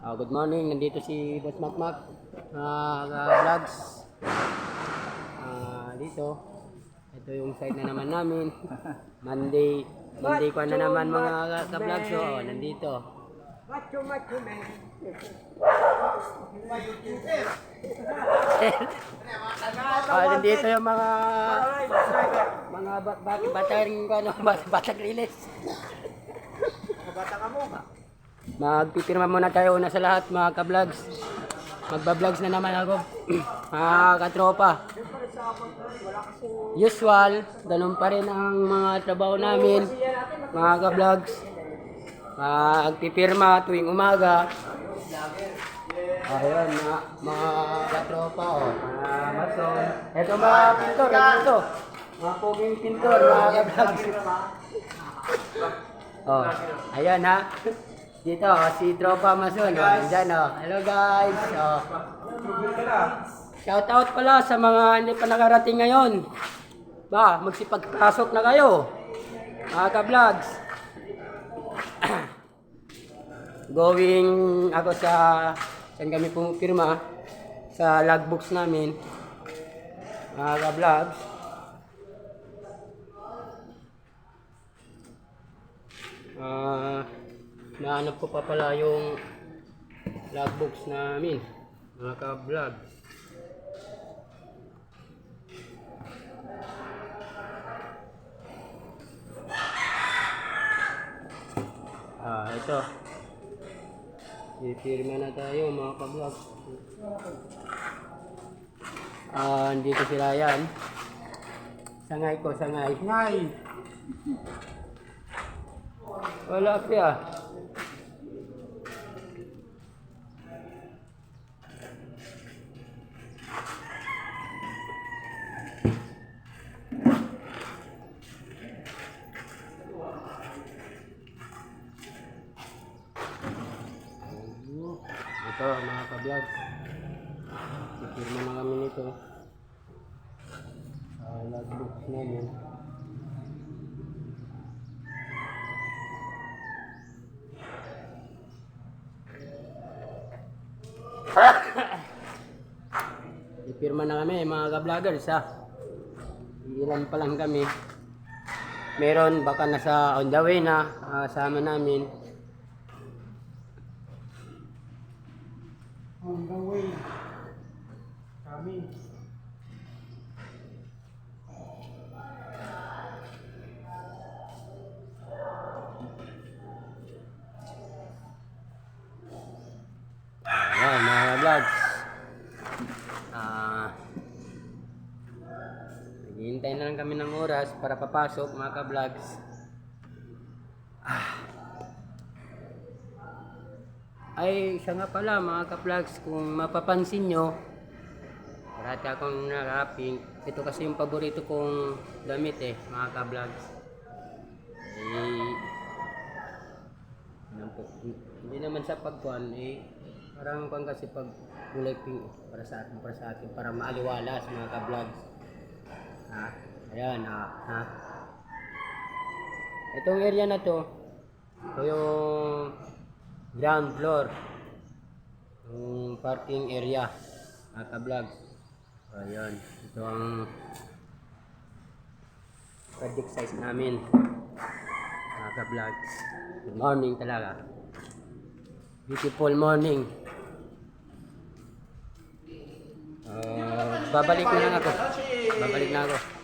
Good morning, nandito si Boss Makmak vlogs. Dito, ito yung site na naman namin. Monday ko na naman mga ka-vlogs. So, nandito. Macho man. Nandito yung mga batang release. Bata ka mo. Magpipirma muna tayo una sa lahat mga ka-vlogs. Magba-vlogs na naman ako. Mga katropa. Usual, ganun pa rin ang mga trabaho namin. Mga ka-vlogs. Magpipirma tuwing umaga. Ayun, mga katropa. Mga mason. Ito mga pintor. Ito. Mga poging pintor, mga ka-vlogs. Ayan ha. Dito, si Tropa Mason, andyan Hello guys. Shout out pala sa mga hindi pa nakarating ngayon. Magsipagpasok na kayo. Mga ka-vlogs. Going ako saan kami pumipirma sa logbooks namin. Mga ka-vlogs. Nahanap ko pa pala yung logbooks namin, mga ka-vlog. Ito. Ipirma na tayo mga ka-vlog. Dito sila yan. Sangay. Wala siya. Ito mga ka-vlog. Ipirma na kami nito. Logbooks namin. Ipirma na kami mga ka-vloggers Ilan pa lang kami. Meron baka nasa on the way na sama namin. On the way. Kami. Ayan mga ka-vlogs. Naghihintay na lang kami ng oras para papasok mga ka-vlogs. Ay, siya nga pala mga ka-vlogs, kung mapapansin nyo, parati akong naka-pink. Ito kasi yung paborito kong damit mga ka-vlogs. Hindi naman sa pagkuhan parang kung kasi pag kulay pink para sa atin, para maaliwalas mga ka-vlogs. Ayan Itong area na to, ito yung ground floor, yung parking area mga ka-vlogs. Ayan, ito ang project size namin mga ka-vlogs. Good morning talaga, beautiful morning. Babalik na ako.